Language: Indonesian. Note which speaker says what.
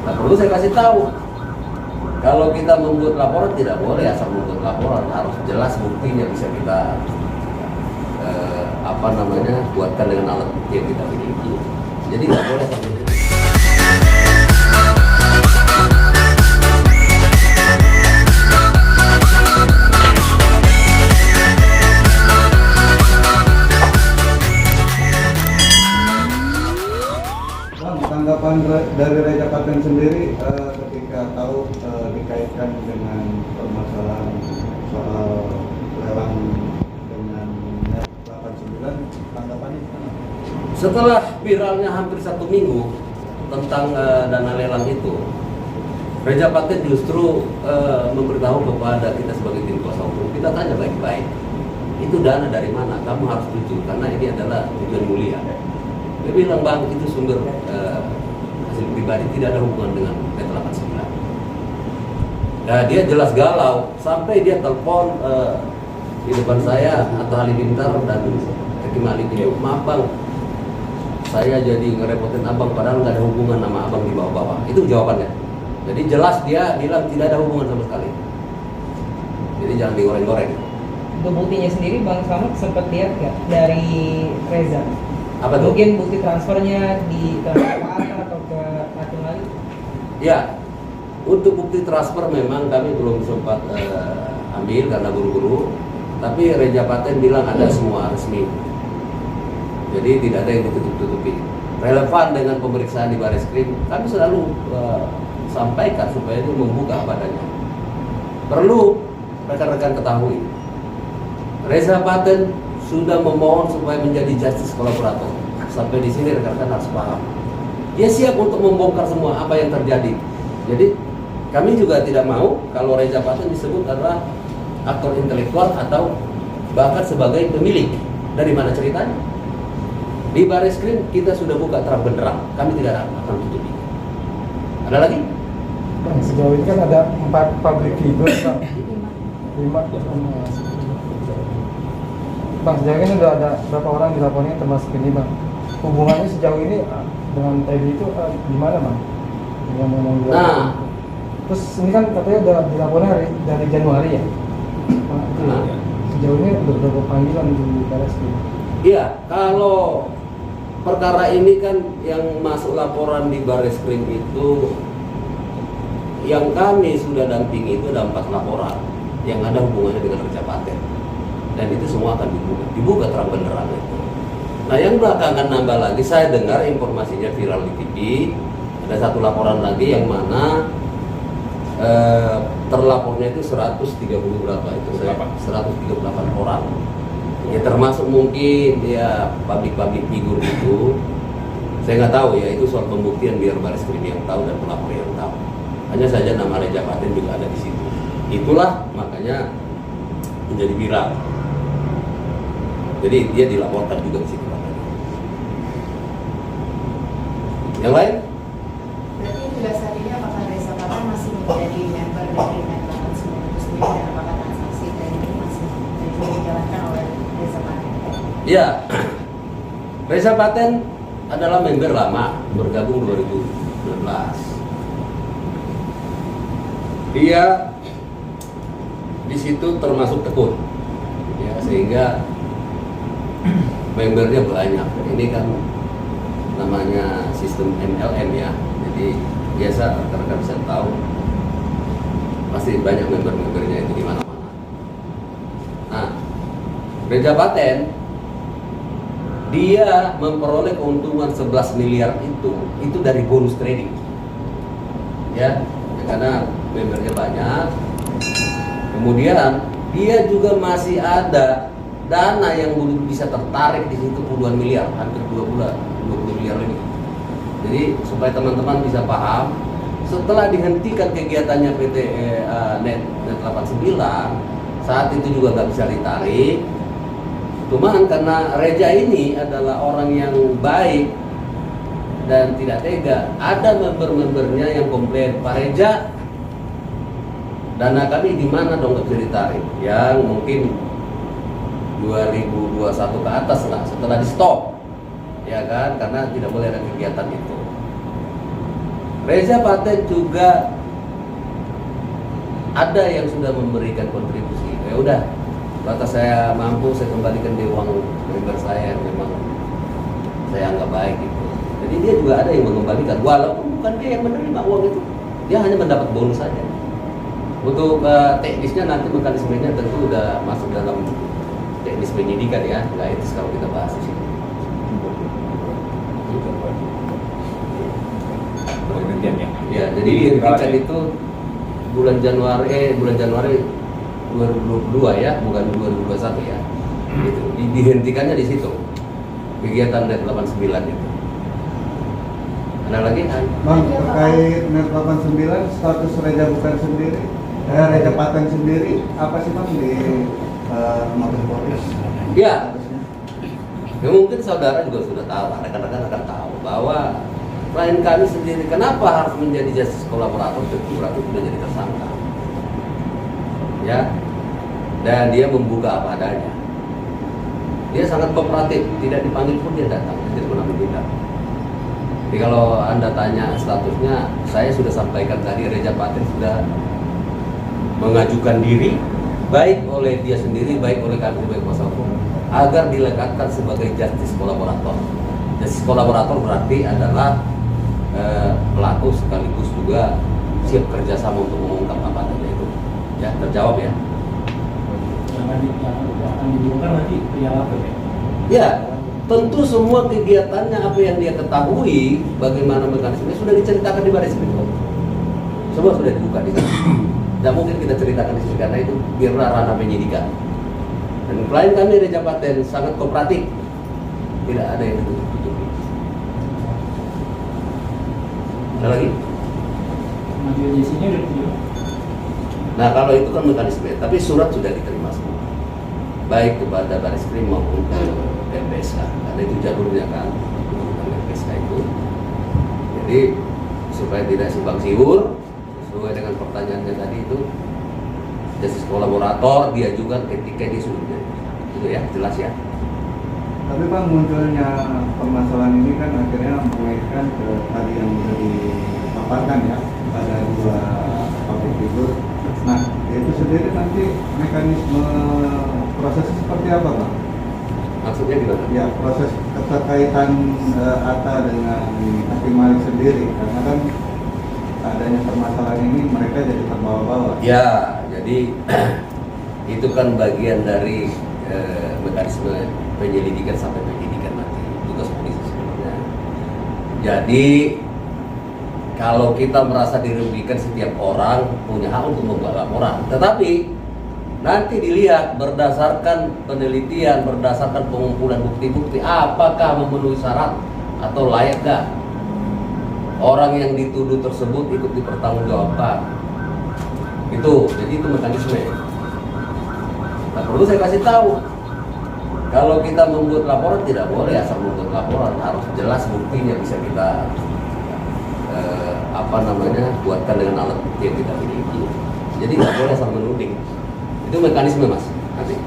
Speaker 1: Nah, perlu saya kasih tahu, kalau kita membuat laporan tidak boleh asal membuat laporan, harus jelas buktinya bisa kita buatkan dengan alat bukti yang kita miliki. Jadi nggak boleh seperti itu.
Speaker 2: Tanggapan dari Reja Paten sendiri ketika tahu dikaitkan dengan permasalahan soal lelang dengan Net 89, tanggapannya gimana?
Speaker 1: Setelah viralnya hampir 1 minggu tentang dana lelang itu, Reja Paten justru memberitahu kepada kita sebagai tim kuasa hukum, kita tanya baik-baik, itu dana dari mana? Kamu harus jujur, karena ini adalah tujuan mulia. Dia bilang, bang, itu sumber hasil pribadi, tidak ada hubungan dengan Net 89. Nah, dia jelas galau, sampai dia telepon di depan saya atau Halilintar dan Hakim Ali dia, maaf bang, saya jadi ngerepotin abang, padahal nggak ada hubungan sama abang di bawah-bawah. Itu jawabannya. Jadi jelas dia bilang tidak ada hubungan sama sekali. Jadi jangan digoreng-goreng.
Speaker 3: Untuk buktinya sendiri, Bang Slamet sempat lihat nggak dari Reza?
Speaker 1: Apa tuh?
Speaker 3: Mungkin bukti transfernya di transfer ke Atta atau ke Hakim Ali?
Speaker 1: Ya, untuk bukti transfer memang kami belum sempat ambil karena buru-buru. Tapi Reja Paten bilang ada semua resmi. Jadi tidak ada yang ditutup-tutupi. Relevan dengan pemeriksaan di Bareskrim, kami selalu sampaikan supaya itu membuka apa adanya. Perlu rekan-rekan ketahui, Reza Paten sudah memohon supaya menjadi justice kolaborator. Sampai di sini rekan-rekan harus paham. Dia siap untuk membongkar semua apa yang terjadi. Jadi kami juga tidak mau kalau Reja Paten disebut adalah aktor intelektual atau bahkan sebagai pemilik. Dari mana ceritanya? Di Bareskrim kita sudah buka terang benderang. Kami tidak akan tutupi. Ada lagi?
Speaker 4: Bang, sejauh ini kan ada 4 public figure, Bang. 5. Bang, sejauh ini sudah ada berapa orang dilapornya termasuk ini, Bang? Hubungannya sejauh ini dengan Teddy itu gimana, Bang? Dengan memang
Speaker 1: Nah,
Speaker 4: terus ini kan katanya udah dilapornya dari Januari ya? Nah, sejauh ini udah berapa panggilan di Bareskrim?
Speaker 1: iya, kalau perkara ini kan yang masuk laporan di Bareskrim itu yang kami sudah dampingi itu ada 4 laporan yang ada hubungannya dengan Reja Paten. Dan itu semua akan dibuka terang benderang itu. Nah, yang belakangan nambah lagi, saya dengar informasinya viral di TV, ada 1 laporan lagi yang mana terlapornya itu 130 berapa itu, 138 orang. Ya termasuk mungkin ya public figure itu. Saya nggak tahu ya, itu soal pembuktian biar Bareskrim yang tahu dan pelapor yang tahu. Hanya saja nama Reja Paten juga ada di situ. Itulah makanya menjadi viral. Jadi dia dilaporkan juga di situ. Yang lain?
Speaker 5: Berarti hingga saat ini apakah Reza Paten masih menjadi member dari Net 89 itu sendiri dan apakah transaksi dari ini masih dijalankan oleh Reza Paten?
Speaker 1: Iya, Reza Paten adalah member lama, bergabung 2019. Dia di situ termasuk tekun, ya, sehingga membernya banyak. Ini kan namanya sistem MLM ya, jadi biasa rekan-rekan bisa tahu pasti banyak member-membernya itu di mana-mana. Nah, Reja Paten dia memperoleh keuntungan 11 miliar itu dari bonus trading, ya karena membernya banyak. Kemudian dia juga masih ada dana yang belum bisa tertarik di situ puluhan miliar, hampir 20 miliar lebih. Jadi supaya teman-teman bisa paham, setelah dihentikan kegiatannya PT Net 89, saat itu juga nggak bisa ditarik. Cuman karena Reja ini adalah orang yang baik dan tidak tega, ada member-membernya yang komplain, Pak Reja, dana kami di mana dong nggak bisa ditarik? Yang mungkin 2021 ke atas lah, setelah di stop, ya kan, karena tidak boleh ada kegiatan itu. Reza Paten juga ada yang sudah memberikan kontribusi. Ya udah, batas saya mampu, saya kembalikan di uang member saya yang memang saya anggap baik gitu. Jadi dia juga ada yang mengembalikan, walaupun bukan dia yang menerima uang itu, dia hanya mendapat bonus saja. Untuk teknisnya nanti mekanismenya tentu udah masuk dalam teknis penyidikan ya, nggak etis kalau kita bahas di sini. Ya, jadi dihentikan itu bulan Januari 2022 ya, bukan 2021 ya. Gitu. Dihentikannya di situ. Kegiatan Net 89 itu. Ada lagi kan?
Speaker 2: Bang, terkait Net 89 status Reza bukan sendiri, Reza Paten sendiri apa sih Bang di Mabes Polri?
Speaker 1: Ya. Ya mungkin saudara juga sudah tahu, rekan-rekan akan tahu bahwa klien kami sendiri kenapa harus menjadi justice kolaborator, berarti sudah jadi tersangka. Ya. Dan dia membuka apa adanya. Dia sangat kooperatif, tidak dipanggil pun dia datang, tidak pernah menindak. Jadi kalau Anda tanya statusnya, saya sudah sampaikan tadi Reza Paten sudah mengajukan diri baik oleh dia sendiri, baik oleh kami sebagai kuasa hukum agar dilekatkan sebagai justice kolaborator. Justice kolaborator berarti adalah pelaku sekaligus juga siap kerjasama untuk mengungkap apa adanya itu. Ya, terjawab ya.
Speaker 6: Yang akan dibongkar nanti yang apa ya?
Speaker 1: Ya, tentu semua kegiatannya apa yang dia ketahui, bagaimana mekanismenya sudah diceritakan di Baris Krim. Semua sudah dibuka di sana. Tidak mungkin kita ceritakan di sini karena itu biarlah ranah penyidikan. Dan klien kami Reza Paten sangat kooperatif, tidak ada yang ditutup-tutupi. Ada lagi?
Speaker 6: Pengambil jesinya udah diterima.
Speaker 1: Nah kalau itu kan mekanisme, tapi surat sudah diterima semua, baik kepada Baris Krim maupun ke LPSK, karena itu jalurnya kan, LPSK itu. Jadi supaya tidak simpang siur, sesuai dengan pertanyaannya tadi itu, justice kolaborator dia juga ketika dia sudah menjadi, itu ya jelas ya.
Speaker 2: Tapi Bang, munculnya permasalahan ini kan akhirnya mengaitkan ke tadi yang sudah dipaparkan ya, pada dua public figure. Nah, itu sendiri nanti mekanisme prosesnya seperti apa Bang?
Speaker 1: Maksudnya gimana?
Speaker 2: Ya, proses keterkaitan Atta dengan Hakim Malik sendiri, karena kan adanya permasalahan ini mereka jadi terbawa-bawa.
Speaker 1: Ya, jadi itu kan bagian dari mekanisme penyelidikan sampai penyidikan nanti, tugas polisi sebenarnya. Jadi kalau kita merasa dirugikan, setiap orang punya hak untuk membuat laporan, tetapi nanti dilihat berdasarkan penelitian, berdasarkan pengumpulan bukti-bukti, apakah memenuhi syarat atau layak gak orang yang dituduh tersebut ikut dipertanggungjawabkan. Itu, jadi itu mekanisme. Nah, perlu saya kasih tahu, kalau kita membuat laporan tidak boleh asal membuat laporan, harus jelas buktinya bisa kita buatkan dengan alat bukti yang kita miliki. Jadi nggak boleh asal menuding. Itu mekanisme Mas. Nanti.